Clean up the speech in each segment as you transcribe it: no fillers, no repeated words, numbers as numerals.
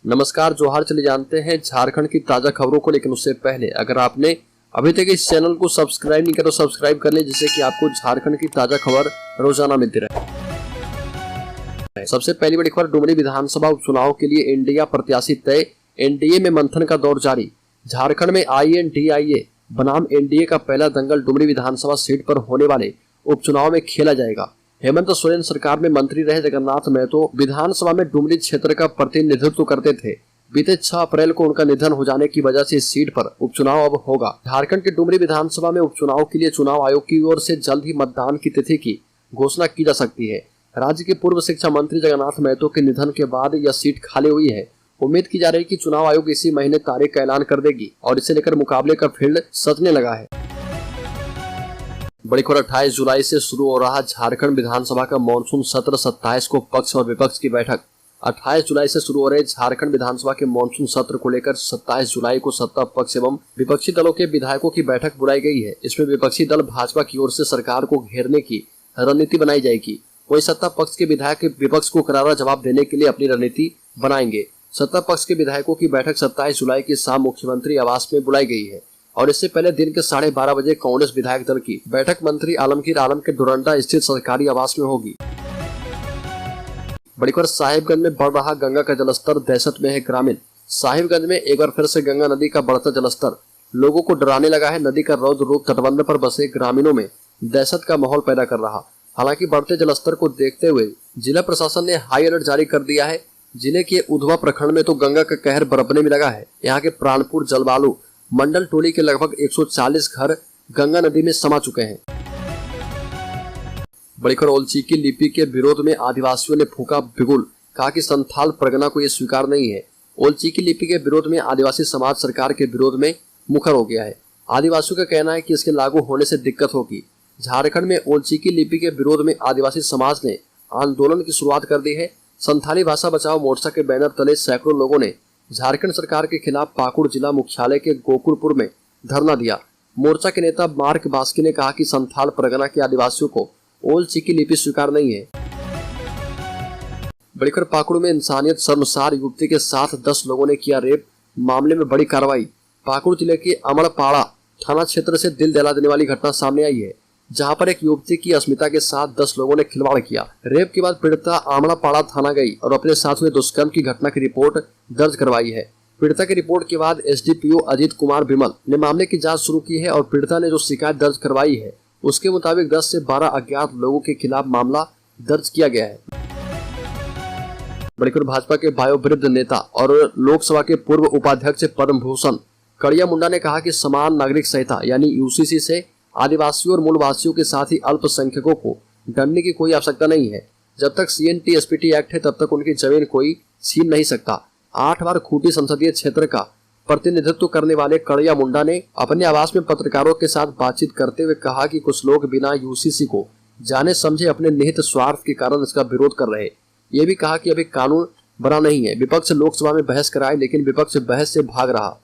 नमस्कार, जोहार। चले जानते हैं झारखंड की ताजा खबरों को, लेकिन उससे पहले अगर आपने अभी तक इस चैनल को सब्सक्राइब नहीं किया तो सब्सक्राइब कर लें, जिससे कि आपको झारखंड की ताजा खबर रोजाना मिलती रहे। सबसे पहली बड़ी खबर, डुमरी विधानसभा उपचुनाव के लिए इंडिया प्रत्याशी तय, एनडीए में मंथन का दौर जारी। झारखंड में INDIA बनाम एनडीए का पहला दंगल डुमरी विधानसभा सीट पर होने वाले उपचुनाव में खेला जाएगा। हेमंत सोरेन सरकार में मंत्री रहे जगन्नाथ महतो विधानसभा में डुमरी क्षेत्र का प्रतिनिधित्व करते थे। बीते 6 अप्रैल को उनका निधन हो जाने की वजह से इस सीट पर उपचुनाव अब होगा। झारखंड की डुमरी विधानसभा में उपचुनाव के लिए चुनाव आयोग की ओर से जल्द ही मतदान की तिथि की घोषणा की जा सकती है। राज्य के पूर्व शिक्षा मंत्री जगन्नाथ महतो के निधन के बाद यह सीट खाली हुई है। उम्मीद की जा रही है कि चुनाव आयोग इसी महीने तारीख का ऐलान कर देगी और इसे लेकर मुकाबले का फील्ड सजने लगा है। बड़ी खबर, 28 जुलाई से शुरू हो रहा झारखंड विधानसभा का मॉनसून सत्र। 27 को पक्ष और विपक्ष की बैठक। 28 जुलाई से शुरू हो रहे झारखंड विधानसभा के मॉनसून सत्र को लेकर 27 जुलाई को सत्ता पक्ष एवं विपक्षी दलों के विधायकों की बैठक बुलाई गई है। इसमें विपक्षी दल भाजपा की ओर से सरकार को घेरने की रणनीति बनाई जाएगी। वहीं सत्ता पक्ष के विधायक विपक्ष को करारा जवाब देने के लिए अपनी रणनीति बनाएंगे। सत्ता पक्ष के विधायकों की बैठक 27 जुलाई की शाम मुख्यमंत्री आवास में बुलाई गई है और इससे पहले दिन के 12:30 बजे कांग्रेस विधायक दल की बैठक मंत्री आलमगीर आलम के डोरंडा स्थित सरकारी आवास में होगी। बड़ी खबर, साहिबगंज में बढ़ रहा गंगा का जलस्तर, दहशत में है ग्रामीण। साहिबगंज में एक बार फिर से गंगा नदी का बढ़ता जलस्तर लोगों को डराने लगा है। नदी का रौद्र रूप तटबंध पर बसे ग्रामीणों में दहशत का माहौल पैदा कर रहा। हालांकि बढ़ते जलस्तर को देखते हुए जिला प्रशासन ने हाई अलर्ट जारी कर दिया है। जिले के उधवा प्रखंड में तो गंगा का कहर बरपने में लगा है। यहाँ के प्राणपुर जलवालू मंडल टोली के लगभग 140 घर गंगा नदी में समा चुके हैं। बड़ी खबर, ओलचिकी लिपि के विरोध में आदिवासियों ने फूंका बिगुल, कहा कि संथाल परगना को यह स्वीकार नहीं है। ओलचिकी लिपि के विरोध में आदिवासी समाज सरकार के विरोध में मुखर हो गया है। आदिवासियों का कहना है कि इसके लागू होने से दिक्कत होगी। झारखंड में ओलचिकी लिपि के विरोध में आदिवासी समाज ने आंदोलन की शुरुआत कर दी है। संथाली भाषा बचाओ मोर्चा के बैनर तले सैकड़ों लोगों ने झारखंड सरकार के खिलाफ पाकुड़ जिला मुख्यालय के गोकुलपुर में धरना दिया। मोर्चा के नेता मार्क बास्की ने कहा कि संथाल परगना के आदिवासियों को ओलचिकी लिपि स्वीकार नहीं है। बड़ी खबर, पाकुड़ में इंसानियत शर्मसार युवती के साथ 10 लोगों ने किया रेप, मामले में बड़ी कार्रवाई। पाकुड़ जिले के अमड़पाड़ा थाना क्षेत्र से दिल दहला देने वाली घटना सामने आई है, जहां पर एक युवती की अस्मिता के साथ 10 लोगों ने खिलवाड़ किया। रेप के बाद पीड़िता आमड़ापाड़ा थाना गई और अपने साथ हुए दुष्कर्म की घटना की रिपोर्ट दर्ज करवाई है। पीड़िता की रिपोर्ट के बाद SDPO अजीत कुमार विमल ने मामले की जांच शुरू की है और पीड़िता ने जो शिकायत दर्ज करवाई है उसके मुताबिक 10 से 12 अज्ञात लोगों के खिलाफ मामला दर्ज किया गया है। बड़ी खबर, भाजपा के वयोवृद्ध नेता और लोकसभा के पूर्व उपाध्यक्ष पद्म भूषण कड़िया मुंडा ने कहा कि समान नागरिक संहिता यानी UCC से आदिवासियों और मूलवासियों के साथ ही अल्पसंख्यकों को डरने की कोई आवश्यकता नहीं है। जब तक CNT-SPT एक्ट है तब तक उनकी जमीन कोई छीन नहीं सकता। 8 बार खूंटी संसदीय क्षेत्र का प्रतिनिधित्व करने वाले कड़िया मुंडा ने अपने आवास में पत्रकारों के साथ बातचीत करते हुए कहा कि कुछ लोग बिना UCC को जाने समझे अपने निहित स्वार्थ के कारण इसका विरोध कर रहे। ये भी कहा कि अभी कानून बना नहीं है। विपक्ष लोकसभा में बहस कराए लेकिन विपक्ष बहस से भाग रहा।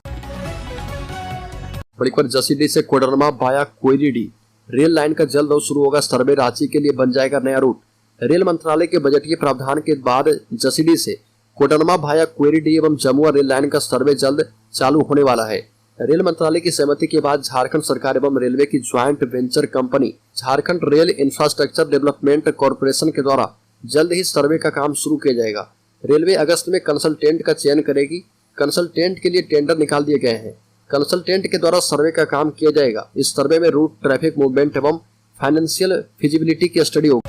बड़ी खबर, जसीडीह से कोडरमा वाया कोयलीडीह रेल लाइन का जल्द शुरू होगा सर्वे। रांची के लिए बन जाएगा नया रूट। रेल मंत्रालय के बजटीय प्रावधान के बाद जसीडीह से कोडरमा वाया कोयलीडीह एवं जमुआ रेल लाइन का सर्वे जल्द चालू होने वाला है। रेल मंत्रालय की सहमति के बाद झारखंड सरकार एवं रेलवे की joint venture company Jharkhand rail infrastructure development corporation के द्वारा जल्द ही सर्वे का काम शुरू किया जाएगा। रेलवे अगस्त में कंसल्टेंट का चयन करेगी। कंसल्टेंट के लिए टेंडर निकाल दिए गए हैं। कंसल्टेंट के द्वारा सर्वे का काम किया जाएगा। इस सर्वे में रूट, ट्रैफिक मूवमेंट एवं फाइनेंशियल फिजिबिलिटी की स्टडी होगी।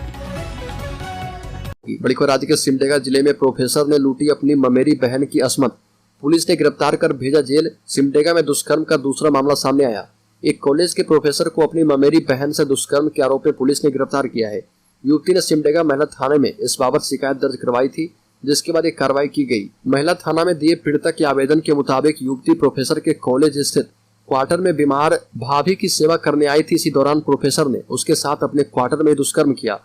बड़ी खबर, राज्य के सिमडेगा जिले में प्रोफेसर ने लूटी अपनी ममेरी बहन की अस्मत, पुलिस ने गिरफ्तार कर भेजा जेल। सिमडेगा में दुष्कर्म का दूसरा मामला सामने आया। एक कॉलेज के प्रोफेसर को अपनी ममेरी बहन से दुष्कर्म के आरोप में पुलिस ने गिरफ्तार किया है। युवती ने सिमडेगा महिला थाने में इस बाबत शिकायत दर्ज करवाई थी, जिसके बाद एक कार्रवाई की गई। महिला थाना में दिए पीड़िता के आवेदन के मुताबिक युवती प्रोफेसर के कॉलेज स्थित क्वार्टर में बीमार भाभी की सेवा करने आई थी। इसी दौरान प्रोफेसर ने उसके साथ अपने क्वार्टर में दुष्कर्म किया।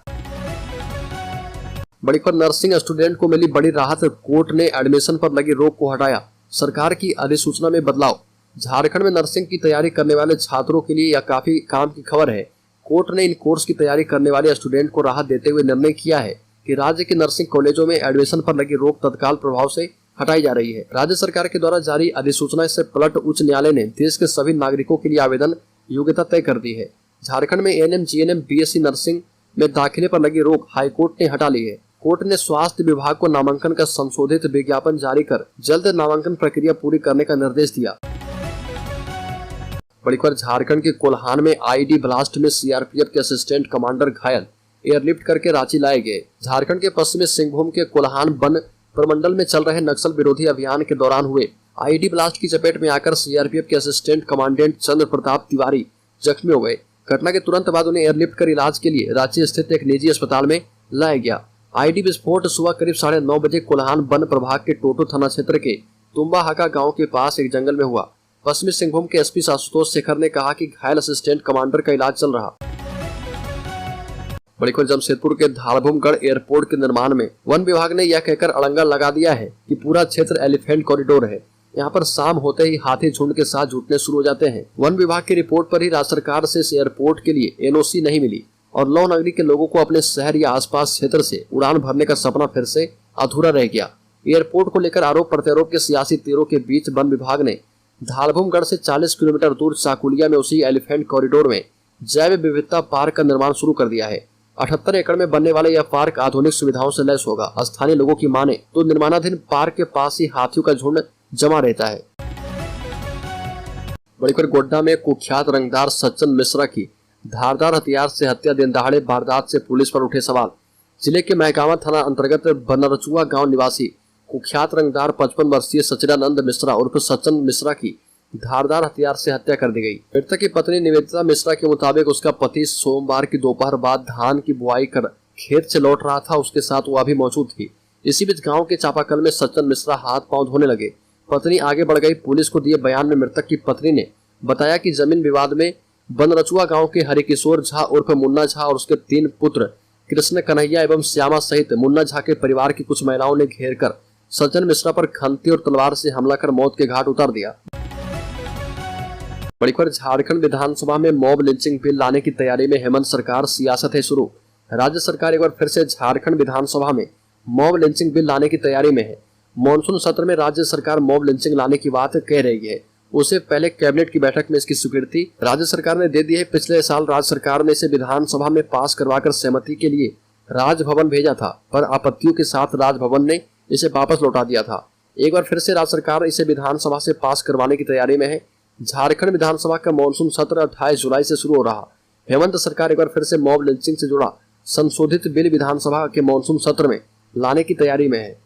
बड़ी खबर, नर्सिंग स्टूडेंट को मिली बड़ी राहत, कोर्ट ने एडमिशन पर लगी रोक को हटाया। सरकार की अधिसूचना में बदलाव। झारखंड में नर्सिंग की तैयारी करने वाले छात्रों के लिए यह काफी काम की खबर है। कोर्ट ने इन कोर्स की तैयारी करने वाले स्टूडेंट को राहत देते हुए निर्णय किया है कि राज्य के नर्सिंग कॉलेजों में एडमिशन पर लगी रोक तत्काल प्रभाव से हटाई जा रही है। राज्य सरकार के द्वारा जारी अधिसूचना से पलट उच्च न्यायालय ने देश के सभी नागरिकों के लिए आवेदन योग्यता तय कर दी है। झारखंड में एएनएम, जीएनएम, बीएससी नर्सिंग में दाखिले पर लगी रोक हाईकोर्ट ने हटा ली है। कोर्ट ने स्वास्थ्य विभाग को नामांकन का संशोधित विज्ञापन जारी कर जल्द नामांकन प्रक्रिया पूरी करने का निर्देश दिया। बड़ी खबर, झारखंड के कोल्हान में आईईडी ब्लास्ट में सीआरपीएफ के असिस्टेंट कमांडर घायल, एयरलिफ्ट करके रांची लाए गए। झारखंड के पश्चिमी सिंहभूम के कोल्हान वन प्रमंडल में चल रहे नक्सल विरोधी अभियान के दौरान हुए आईईडी ब्लास्ट की चपेट में आकर सीआरपीएफ के असिस्टेंट कमांडेंट चंद्र प्रताप तिवारी जख्मी हो गए। घटना के तुरंत बाद उन्हें एयरलिफ्ट कर इलाज के लिए रांची स्थित एक निजी अस्पताल में लाया गया। आईईडी विस्फोट सुबह करीब 9:30 बजे कोल्हान वन प्रभाग के टोटो थाना क्षेत्र के तुम्बाहाका गांव के पास एक जंगल में हुआ। पश्चिमी सिंहभूम के एसपी आशुतोष शेखर ने कहा कि घायल असिस्टेंट कमांडर का इलाज चल रहा। बड़ी खबर, जमशेदपुर के धारभूमगढ़ एयरपोर्ट के निर्माण में वन विभाग ने यह कहकर अड़ंगा लगा दिया है कि पूरा क्षेत्र एलिफेंट कॉरिडोर है। यहाँ पर शाम होते ही हाथी झुंड के साथ जुटने शुरू हो जाते हैं। वन विभाग की रिपोर्ट पर ही राज्य सरकार से इस एयरपोर्ट के लिए एनओसी नहीं मिली और लौ नगरी के लोगों को अपने शहर या आसपास क्षेत्र से उड़ान भरने का सपना फिर से अधूरा रह गया। एयरपोर्ट को लेकर आरोप प्रत्यारोप के सियासी तीरों के बीच वन विभाग ने धारभूमगढ़ से 40 किलोमीटर दूर चाकुलिया में उसी एलिफेंट कॉरिडोर में जैव विविधता पार्क का निर्माण शुरू कर दिया है। 78 एकड़ में बनने वाले यह पार्क आधुनिक सुविधाओं से लैस होगा। स्थानीय लोगों की माने तो निर्माणाधीन पार्क के पास ही हाथियों का झुंड जमा रहता है। बड़ी खबर, गोड्डा में कुख्यात रंगदार सज्जन मिश्रा की धारदार हथियार से हत्या, दिन दहाड़े वारदात से पुलिस पर उठे सवाल। जिले के महकामा थाना अंतर्गत बनरचुआ गांव निवासी कुख्यात रंगदार 55 वर्षीय सचिदानंद मिश्रा उर्फ सचिन मिश्रा की धारदार हथियार से हत्या कर दी गई। मृतक की पत्नी निवेदिता मिश्रा के मुताबिक उसका पति सोमवार की दोपहर बाद धान की बुआई कर खेत से लौट रहा था, उसके साथ वह भी मौजूद थी। इसी बीच गांव के चापाकल में सचिन मिश्रा हाथ पांव धोने लगे। पत्नी आगे बढ़ गई। पुलिस को दिए बयान में मृतक की पत्नी ने बताया कि जमीन विवाद में बनरचुआ गांव के हरिकिशोर झा उर्फ मुन्ना झा और उसके 3 पुत्र कृष्ण, कन्हैया एवं श्यामा सहित मुन्ना झा के परिवार की कुछ महिलाओं ने घेर कर सज्जन मिश्रा पर खंती और तलवार से हमला कर मौत के घाट उतार दिया। बड़ी खबर, झारखंड विधानसभा में मॉब लिंचिंग बिल लाने की तैयारी में हेमंत सरकार, सियासत है शुरू। राज्य सरकार एक बार फिर से झारखंड विधानसभा में मॉब लिंचिंग बिल लाने की तैयारी में है। मॉनसून सत्र में राज्य सरकार मॉब लिंचिंग लाने की बात कह रही है। उससे पहले कैबिनेट की बैठक में इसकी स्वीकृति राज्य सरकार ने दे दी है। पिछले साल राज्य सरकार ने इसे विधानसभा में पास करवाकर सहमति के लिए राजभवन भेजा था, पर आपत्तियों के साथ राजभवन ने इसे वापस लौटा दिया था। एक बार फिर से राज्य सरकार इसे विधानसभा से पास करवाने की तैयारी में है। झारखंड विधानसभा का मॉनसून सत्र 28 जुलाई से शुरू हो रहा। हेमंत सरकार एक बार फिर से मॉब लिंचिंग से जुड़ा संशोधित बिल विधानसभा के मॉनसून सत्र में लाने की तैयारी में है।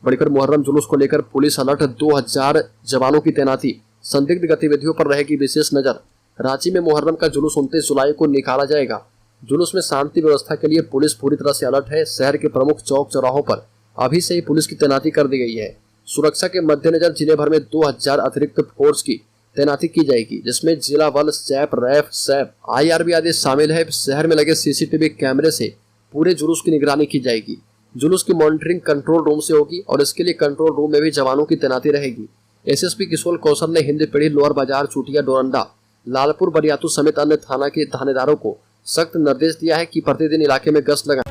बड़ी खबर, मुहर्रम जुलूस को लेकर पुलिस अलर्ट, 2000 जवानों की तैनाती, संदिग्ध गतिविधियों पर रहेगी विशेष नजर। रांची में मुहर्रम का जुलूस 29 जुलाई को निकाला जाएगा। जुलूस में शांति व्यवस्था के लिए पुलिस पूरी तरह से अलर्ट है। शहर के प्रमुख चौक चौराहों पर अभी से ही पुलिस की तैनाती कर दी गई है। सुरक्षा के मद्देनजर जिले भर में 2000 अतिरिक्त फोर्स की तैनाती की जाएगी, जिसमें जिला बल, सैप, रैफ, सैप, IRB आदि शामिल है। शहर में लगे CCTV कैमरे से पूरे जुलूस की निगरानी की जाएगी। जुलूस की मॉनिटरिंग कंट्रोल रूम से होगी और इसके लिए कंट्रोल रूम में भी जवानों की तैनाती रहेगी। SSP किशोर कौशल ने हिंद पीढ़ी, लोअर बाजार, चूटिया, डोरंडा, लालपुर, बरियातू समेत अन्य थाना के थानेदारों को सख्त निर्देश दिया है कि प्रतिदिन इलाके में गश्त लगाएं।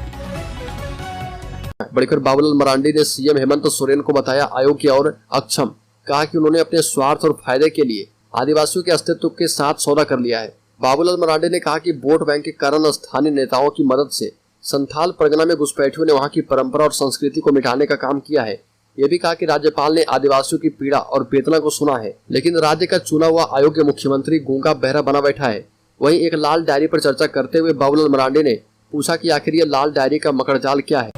बड़ी खबर, बाबूलाल मरांडी ने सीएम हेमंत सोरेन को बताया अयोग्य और अक्षम। कहा कि उन्होंने अपने स्वार्थ और फायदे के लिए आदिवासियों के अस्तित्व के साथ सौदा कर लिया है। बाबूलाल मरांडी ने कहा कि वोट बैंक के कारण स्थानीय नेताओं की मदद से संथाल परगना में घुसपैठियों ने वहां की परंपरा और संस्कृति को मिटाने का काम किया है। ये भी कहा कि राज्यपाल ने आदिवासियों की पीड़ा और वेदना को सुना है, लेकिन राज्य का चुना हुआ अयोग्य मुख्यमंत्री गूंगा बहरा बना बैठा है। वहीं एक लाल डायरी पर चर्चा करते हुए बाबूलाल मरांडी ने पूछा कि आखिर ये लाल डायरी का मकड़जाल क्या है।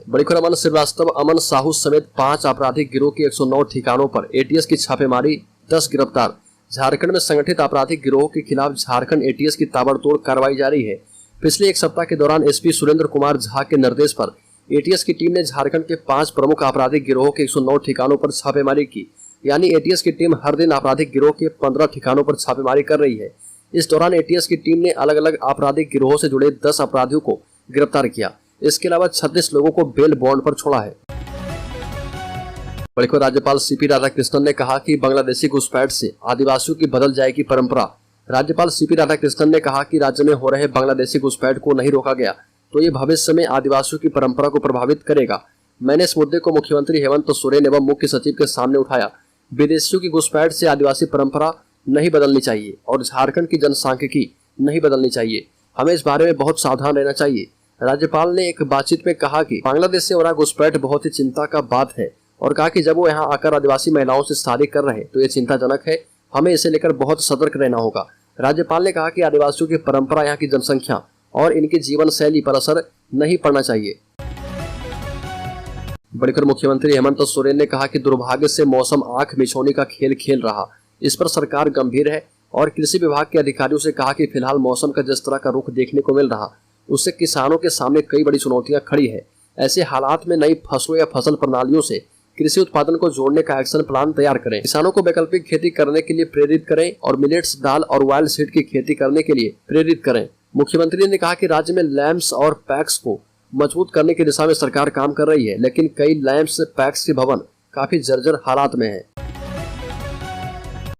बड़ी खबर, अमन श्रीवास्तव, अमन साहू समेत 5 आपराधिक गिरोह के 109 ठिकानों पर ATS की छापेमारी, 10 गिरफ्तार। झारखंड में संगठित आपराधिक गिरोह के खिलाफ झारखंड ATS की ताबड़तोड़ कार्रवाई जारी है। पिछले एक सप्ताह के दौरान SP सुरेंद्र कुमार झा के निर्देश पर ATS की टीम ने झारखंड के 5 प्रमुख आपराधिक गिरोह के 109 ठिकानों पर छापेमारी की। यानी ATS की टीम हर दिन आपराधिक गिरोह के 15 ठिकानों पर छापेमारी कर रही है। इस दौरान ATS की टीम ने अलग अलग आपराधिक गिरोहों से जुड़े 10 अपराधियों को गिरफ्तार किया। इसके अलावा 36 लोगों को बेल बॉन्ड पर छोड़ा है। राज्यपाल CP राधाकृष्णन ने कहा कि बांग्लादेशी घुसपैठ से आदिवासियों की बदल जाएगी परंपरा। राज्यपाल CP राधाकृष्णन ने कहा कि राज्य में हो रहे बांग्लादेशी घुसपैठ को नहीं रोका गया तो ये भविष्य में आदिवासियों की परंपरा को प्रभावित करेगा। मैंने इस मुद्दे को मुख्यमंत्री हेमंत सोरेन एवं मुख्य सचिव के सामने उठाया। विदेशियों की घुसपैठ से आदिवासी परंपरा नहीं बदलनी चाहिए और झारखंड की जनसांख्यिकी नहीं बदलनी चाहिए। हमें इस बारे में बहुत सावधान रहना चाहिए। राज्यपाल ने एक बातचीत में कहा कि बांग्लादेश से हो रहा घुसपैठ बहुत ही चिंता का बात है और कहा कि जब वो यहाँ आकर आदिवासी महिलाओं से शादी कर रहे हैं तो ये चिंताजनक है। हमें इसे लेकर बहुत सतर्क रहना होगा। राज्यपाल ने कहा कि आदिवासियों की परंपरा, यहाँ की जनसंख्या और इनकी जीवन शैली पर असर नहीं पड़ना चाहिए। बढ़कर मुख्यमंत्री हेमंत सोरेन ने कहा कि दुर्भाग्य से मौसम आंख मिचौनी का खेल खेल रहा, इस पर सरकार गंभीर है और कृषि विभाग के अधिकारियों से कहा कि फिलहाल मौसम का जिस तरह का रुख देखने को मिल रहा उससे किसानों के सामने कई बड़ी चुनौतियां खड़ी है। ऐसे हालात में नई फसलों या फसल प्रणालियों से कृषि उत्पादन को जोड़ने का एक्शन प्लान तैयार करें। किसानों को वैकल्पिक खेती करने के लिए प्रेरित करें और मिलेट्स, दाल और वाइल्ड सीड की खेती करने के लिए प्रेरित करें। मुख्यमंत्री ने कहा कि राज्य में लैम्प्स और पैक्स को मजबूत करने की दिशा में सरकार काम कर रही है, लेकिन कई लैम्प्स पैक्स के भवन काफी जर्जर हालात में है।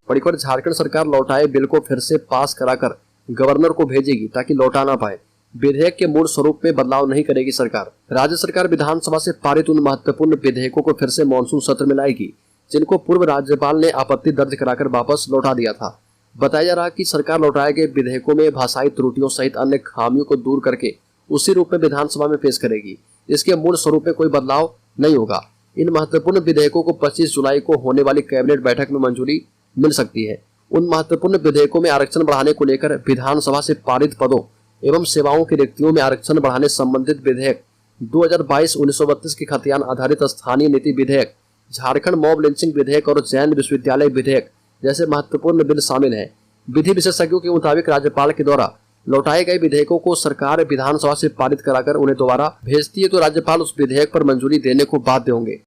बड़ी खबर, झारखंड सरकार लौटाए बिल को फिर से पास कराकर गवर्नर को भेजेगी ताकि लौटा ना पाए। विधेयक के मूल स्वरूप में बदलाव नहीं करेगी सरकार। राज्य सरकार विधानसभा से पारित उन महत्वपूर्ण विधेयकों को फिर से मानसून सत्र में लाएगी जिनको पूर्व राज्यपाल ने आपत्ति दर्ज कराकर वापस लौटा दिया था। बताया जा रहा कि सरकार लौटाए गए विधेयकों में भाषाई त्रुटियों सहित अन्य खामियों को दूर करके उसी रूप में विधानसभा में पेश करेगी। इसके मूल स्वरूप में कोई बदलाव नहीं होगा। इन महत्वपूर्ण विधेयकों को 25 जुलाई को होने वाली कैबिनेट बैठक में मंजूरी मिल सकती है। उन महत्वपूर्ण विधेयकों में आरक्षण बढ़ाने को लेकर विधानसभा से पारित पदों एवं सेवाओं की रिक्तियों में आरक्षण बढ़ाने संबंधित विधेयक, 2022-1932 की खतियान आधारित स्थानीय नीति विधेयक, झारखंड मॉब लिंचिंग विधेयक और जैन विश्वविद्यालय विधेयक जैसे महत्वपूर्ण बिल शामिल हैं। विधि विशेषज्ञों के मुताबिक राज्यपाल के द्वारा लौटाए गए विधेयकों को सरकार विधानसभा से पारित कराकर उन्हें दोबारा भेजती है तो राज्यपाल उस विधेयक पर मंजूरी देने को बाध्य होंगे।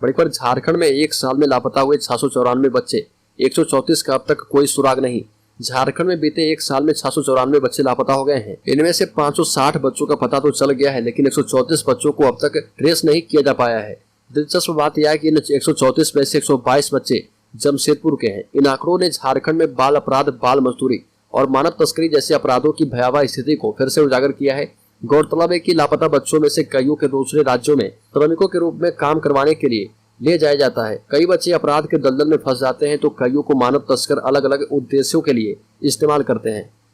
बड़ी खबर, झारखंड में एक साल में लापता हुए 694 बच्चे, 134 का अब तक कोई सुराग नहीं। झारखंड में बीते एक साल में 694 बच्चे लापता हो गए हैं। इनमें से 560 बच्चों का पता तो चल गया है, लेकिन 134 बच्चों को अब तक ट्रेस नहीं किया जा पाया है। दिलचस्प बात यह है कि इन 134 में से 122 बच्चे जमशेदपुर के हैं। इन आंकड़ों ने झारखंड में बाल अपराध, बाल मजदूरी और मानव तस्करी जैसे अपराधों की भयावह स्थिति को फिर से उजागर किया है। गौरतलब है कि लापता बच्चों में से कईयों के दूसरे राज्यों में श्रमिकों के रूप में काम करवाने के लिए ले जाया जाता है। कई बच्चे अपराध के दलदल में फंस जाते हैं तो कईयों को मानव तस्कर अलग अलग उद्देश्यों के लिए इस्तेमाल करते हैं।